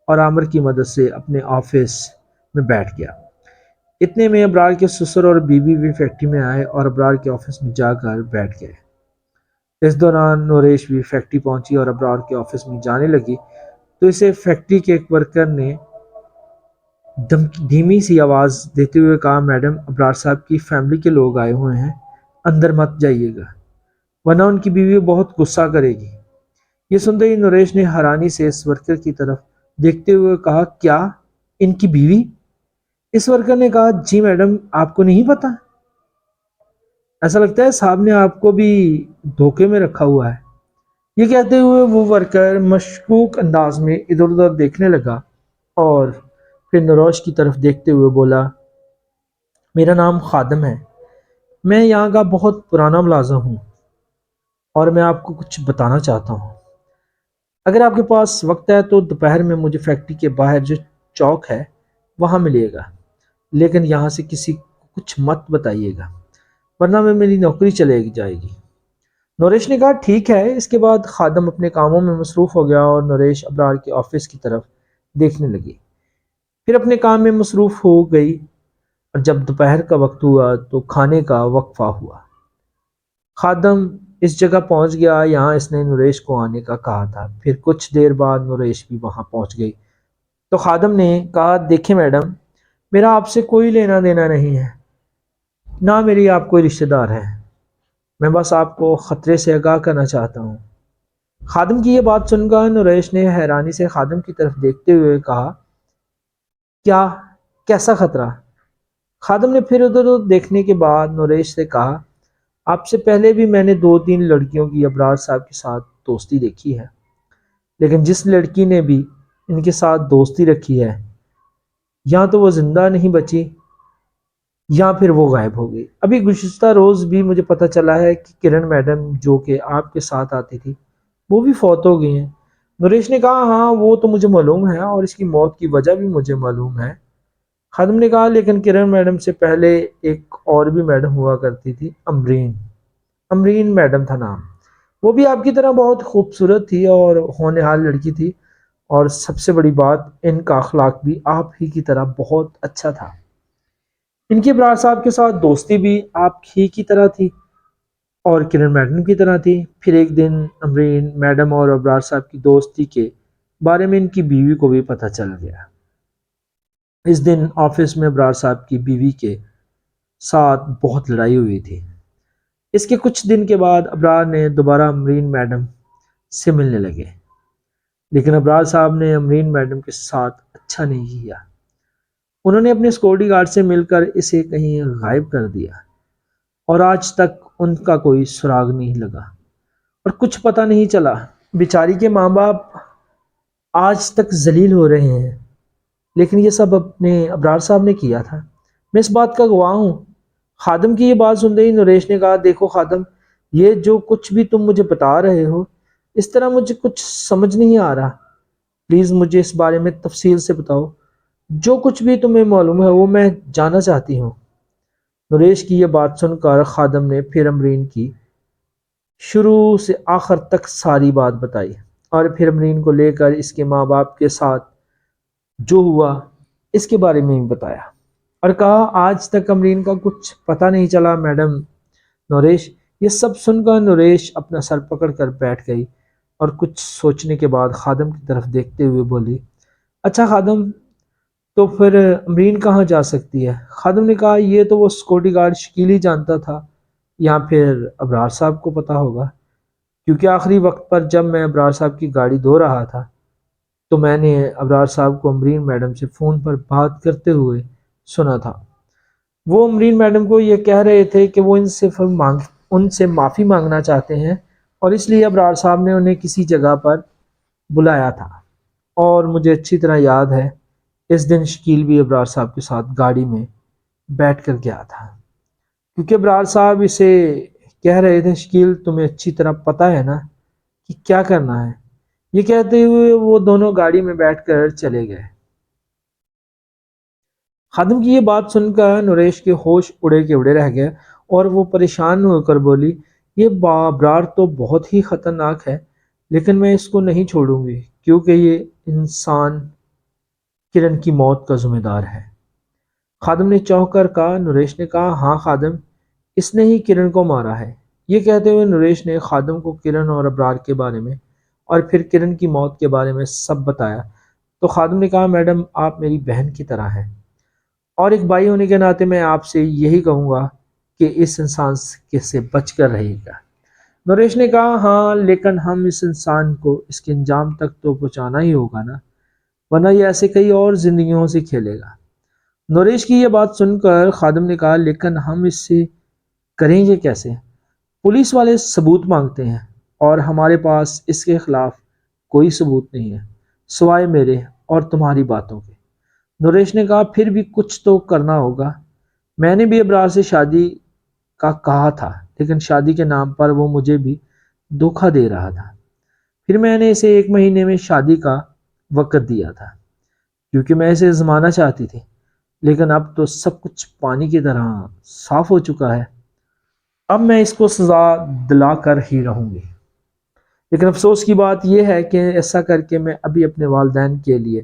S1: اور عامر کی مدد سے اپنے آفس میں بیٹھ گیا۔ اتنے میں ابرار کے سسر اور بیوی بھی فیکٹری میں آئے اور ابرار کے آفس میں جا کر بیٹھ گئے۔ اس دوران نوریش بھی فیکٹری پہنچی اور ابرار کے آفس میں جانے لگی تو اسے فیکٹری کے ایک ورکر نے دھیمی سی آواز دیتے ہوئے کہا، میڈم ابرار صاحب کی فیملی کے لوگ آئے ہوئے ہیں، اندر مت جائیے گا ورنہ ان کی بیوی بہت غصہ کرے گی۔ یہ سنتے ہی نریش نے حیرانی سے اس ورکر کی طرف دیکھتے ہوئے کہا، کیا ان کی بیوی؟ اس ورکر نے کہا، جی میڈم آپ کو نہیں پتا؟ ایسا لگتا ہے صاحب نے آپ کو بھی دھوکے میں رکھا ہوا ہے۔ یہ کہتے ہوئے وہ ورکر مشکوک انداز میں ادھر ادھر دیکھنے لگا اور پھر نروش کی طرف دیکھتے ہوئے بولا، میرا نام خادم ہے، میں یہاں کا بہت پرانا ملازم ہوں اور میں آپ کو کچھ بتانا چاہتا ہوں۔ اگر آپ کے پاس وقت ہے تو دوپہر میں مجھے فیکٹری کے باہر جو چوک ہے وہاں ملیے گا، لیکن یہاں سے کسی کو کچھ مت بتائیے گا ورنہ میں میری نوکری چلے جائے گی۔ نوریش نے کہا، ٹھیک ہے۔ اس کے بعد خادم اپنے کاموں میں مصروف ہو گیا اور نوریش ابرار کے آفس کی طرف دیکھنے لگی، پھر اپنے کام میں مصروف ہو گئی اور جب دوپہر کا وقت ہوا تو کھانے کا وقفہ ہوا۔ خادم اس جگہ پہنچ گیا، یہاں اس نے نریش کو آنے کا کہا تھا۔ پھر کچھ دیر بعد نریش بھی وہاں پہنچ گئی تو خادم نے کہا، دیکھیں میڈم، میرا آپ سے کوئی لینا دینا نہیں ہے، نہ میری آپ کوئی رشتہ دار ہے، میں بس آپ کو خطرے سے آگاہ کرنا چاہتا ہوں۔ خادم کی یہ بات سن کر نریش نے حیرانی سے خادم کی طرف دیکھتے ہوئے کہا، کیا؟ کیسا خطرہ؟ خادم نے پھر ادھر ادھر دیکھنے کے بعد نریش سے کہا، آپ سے پہلے بھی میں نے 2-3 لڑکیوں کی ابرار صاحب کے ساتھ دوستی دیکھی ہے، لیکن جس لڑکی نے بھی ان کے ساتھ دوستی رکھی ہے یا تو وہ زندہ نہیں بچی یا پھر وہ غائب ہو گئی۔ ابھی گزشتہ روز بھی مجھے پتہ چلا ہے کہ کرن میڈم جو کہ آپ کے ساتھ آتی تھی وہ بھی فوت ہو گئی ہیں۔ نریش نے کہا، ہاں وہ تو مجھے معلوم ہے اور اس کی موت کی وجہ بھی مجھے معلوم ہے۔ خادم نے کہا، لیکن کرن میڈم سے پہلے ایک اور بھی میڈم ہوا کرتی تھی، امرین میڈم تھا نام، وہ بھی آپ کی طرح بہت خوبصورت تھی اور ہونہار لڑکی تھی، اور سب سے بڑی بات ان کا اخلاق بھی آپ ہی کی طرح بہت اچھا تھا۔ ان کی ابرار صاحب کے ساتھ دوستی بھی آپ ہی کی طرح تھی اور کرن میڈم کی طرح تھی۔ پھر ایک دن امرین میڈم اور ابرار صاحب کی دوستی کے بارے میں ان کی بیوی کو بھی پتہ چل گیا۔ اس دن آفس میں ابرار صاحب کی بیوی کے ساتھ بہت لڑائی ہوئی تھی۔ اس کے کچھ دن کے بعد ابرار نے دوبارہ امرین میڈم سے ملنے لگے، لیکن ابرار صاحب نے امرین میڈم کے ساتھ اچھا نہیں کیا۔ انہوں نے اپنے سیکورٹی گارڈ سے مل کر اسے کہیں غائب کر دیا اور آج تک ان کا کوئی سراغ نہیں لگا اور کچھ پتہ نہیں چلا۔ بیچاری کے ماں باپ آج تک ذلیل ہو رہے ہیں، لیکن یہ سب اپنے ابرار صاحب نے کیا تھا، میں اس بات کا گواہ ہوں۔ خادم کی یہ بات سنتے ہی نریش نے کہا، دیکھو خادم، یہ جو کچھ بھی تم مجھے بتا رہے ہو اس طرح مجھے کچھ سمجھ نہیں آ رہا، پلیز مجھے اس بارے میں تفصیل سے بتاؤ، جو کچھ بھی تمہیں معلوم ہے وہ میں جاننا چاہتی ہوں۔ نریش کی یہ بات سن کر خادم نے پھر امرین کی شروع سے آخر تک ساری بات بتائی اور پھر امرین کو لے کر اس کے ماں باپ کے ساتھ جو ہوا اس کے بارے میں بتایا اور کہا، آج تک امرین کا کچھ پتہ نہیں چلا میڈم نریش۔ یہ سب سن کر نریش اپنا سر پکڑ کر بیٹھ گئی اور کچھ سوچنے کے بعد خادم کی طرف دیکھتے ہوئے بولی، اچھا خادم، تو پھر امرین کہاں جا سکتی ہے؟ خادم نے کہا، یہ تو وہ سیکورٹی گارڈ شکیل ہی جانتا تھا یا پھر ابرار صاحب کو پتا ہوگا، کیونکہ آخری وقت پر جب میں ابرار صاحب کی گاڑی دھو رہا تھا تو میں نے ابرار صاحب کو امرین میڈم سے فون پر بات کرتے ہوئے سنا تھا۔ وہ امرین میڈم کو یہ کہہ رہے تھے کہ وہ ان سے معافی مانگنا چاہتے ہیں اور اس لیے ابرار صاحب نے انہیں کسی جگہ پر بلایا تھا، اور مجھے اچھی طرح یاد ہے اس دن شکیل بھی ابرار صاحب کے ساتھ گاڑی میں بیٹھ کر گیا تھا، کیونکہ ابرار صاحب اسے کہہ رہے تھے، شکیل تمہیں اچھی طرح پتہ ہے نا کہ کیا کرنا ہے۔ یہ کہتے ہوئے وہ دونوں گاڑی میں بیٹھ کر چلے گئے۔ خادم کی یہ بات سن کر نریش کے ہوش اڑے کے اڑے رہ گئے اور وہ پریشان ہو کر بولی، یہ ابرار تو بہت ہی خطرناک ہے، لیکن میں اس کو نہیں چھوڑوں گی کیونکہ یہ انسان کرن کی موت کا ذمہ دار ہے؟ خادم نے چونک کر کہا۔ نریش نے کہا، ہاں خادم، اس نے ہی کرن کو مارا ہے۔ یہ کہتے ہوئے نریش نے خادم کو کرن اور ابرار کے بارے میں اور پھر کرن کی موت کے بارے میں سب بتایا۔ تو خادم نے کہا، میڈم آپ میری بہن کی طرح ہیں، اور ایک بھائی ہونے کے ناطے میں آپ سے یہی کہوں گا کہ اس انسان سے بچ کر رہے گا۔ نریش نے کہا، ہاں لیکن ہم اس انسان کو اس کے انجام تک تو پہنچانا ہی ہوگا نا، ورنہ یہ ایسے کئی اور زندگیوں سے کھیلے گا۔ نریش کی یہ بات سن کر خادم نے کہا، لیکن ہم اس سے کریں گے کیسے؟ پولیس والے ثبوت مانگتے ہیں اور ہمارے پاس اس کے خلاف کوئی ثبوت نہیں ہے سوائے میرے اور تمہاری باتوں کے۔ نریش نے کہا، پھر بھی کچھ تو کرنا ہوگا۔ میں نے بھی ابرار سے شادی کا کہا تھا، لیکن شادی کے نام پر وہ مجھے بھی دھوکہ دے رہا تھا۔ پھر میں نے اسے 1 مہینے میں شادی کا وقت دیا تھا کیونکہ میں اسے آزمانا چاہتی تھی، لیکن اب تو سب کچھ پانی کی طرح صاف ہو چکا ہے۔ اب میں اس کو سزا دلا کر ہی رہوں گی، لیکن افسوس کی بات یہ ہے کہ ایسا کر کے میں ابھی اپنے والدین کے لیے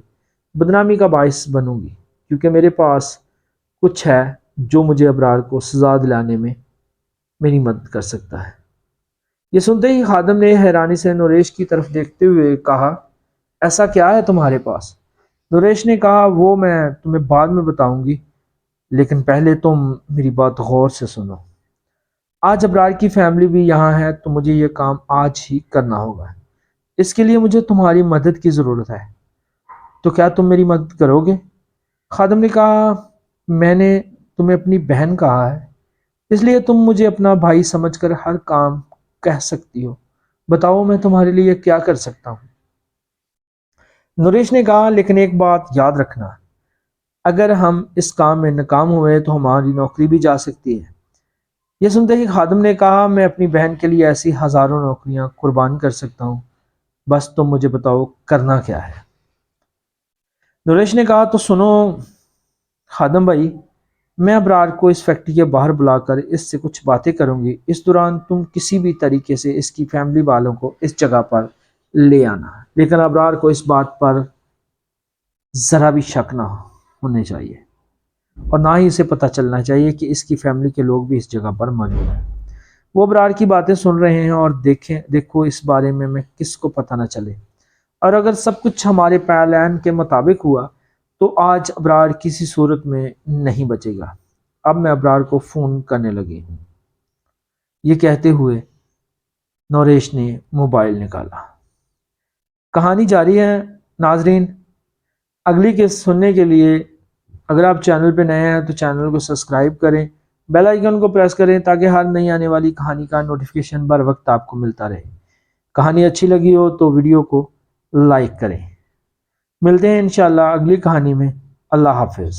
S1: بدنامی کا باعث بنوں گی، کیونکہ میرے پاس کچھ ہے جو مجھے ابرار کو سزا دلانے میں میری مدد کر سکتا ہے۔ یہ سنتے ہی خادم نے حیرانی سے نریش کی طرف دیکھتے ہوئے کہا، ایسا کیا ہے تمہارے پاس؟ نریش نے کہا، وہ میں تمہیں بعد میں بتاؤں گی، لیکن پہلے تم میری بات غور سے سنو۔ آج ابرار کی فیملی بھی یہاں ہے، تو مجھے یہ کام آج ہی کرنا ہوگا۔ اس کے لیے مجھے تمہاری مدد کی ضرورت ہے، تو کیا تم میری مدد کرو گے؟ خادم نے کہا، میں نے تمہیں اپنی بہن کہا ہے، اس لیے تم مجھے اپنا بھائی سمجھ کر ہر کام کہہ سکتی ہو۔ بتاؤ میں تمہارے لیے کیا کر سکتا ہوں؟ نریش نے کہا، لیکن ایک بات یاد رکھنا، اگر ہم اس کام میں ناکام ہوئے تو ہماری نوکری بھی جا سکتی ہے۔ یہ سنتے ہی خادم نے کہا، میں اپنی بہن کے لیے ایسی ہزاروں نوکریاں قربان کر سکتا ہوں، بس تم مجھے بتاؤ کرنا کیا ہے۔ نریش نے کہا، تو سنو خادم بھائی، میں ابرار کو اس فیکٹری کے باہر بلا کر اس سے کچھ باتیں کروں گی۔ اس دوران تم کسی بھی طریقے سے اس کی فیملی والوں کو اس جگہ پر لے آنا، لیکن ابرار کو اس بات پر ذرا بھی شک نہ ہونے چاہیے، اور نہ ہی اسے پتہ چلنا چاہیے کہ اس کی فیملی کے لوگ بھی اس جگہ پر موجود ہیں۔ وہ ابرار کی باتیں سن رہے ہیں، اور دیکھو اس بارے میں کس کو پتہ نہ چلے، اور اگر سب کچھ ہمارے پلان کے مطابق ہوا تو آج ابرار کسی صورت میں نہیں بچے گا۔ اب میں ابرار کو فون کرنے لگی ہوں۔ یہ کہتے ہوئے نریش نے موبائل نکالا۔ کہانی جاری ہے ناظرین۔ اگلی کے سننے کے لیے اگر آپ چینل پہ نئے ہیں تو چینل کو سبسکرائب کریں، بیل آئیکن کو پریس کریں تاکہ ہر نئی آنے والی کہانی کا نوٹیفیکیشن بر وقت آپ کو ملتا رہے۔ کہانی اچھی لگی ہو تو ویڈیو کو لائک کریں۔ ملتے ہیں انشاءاللہ اگلی کہانی میں۔ اللہ حافظ۔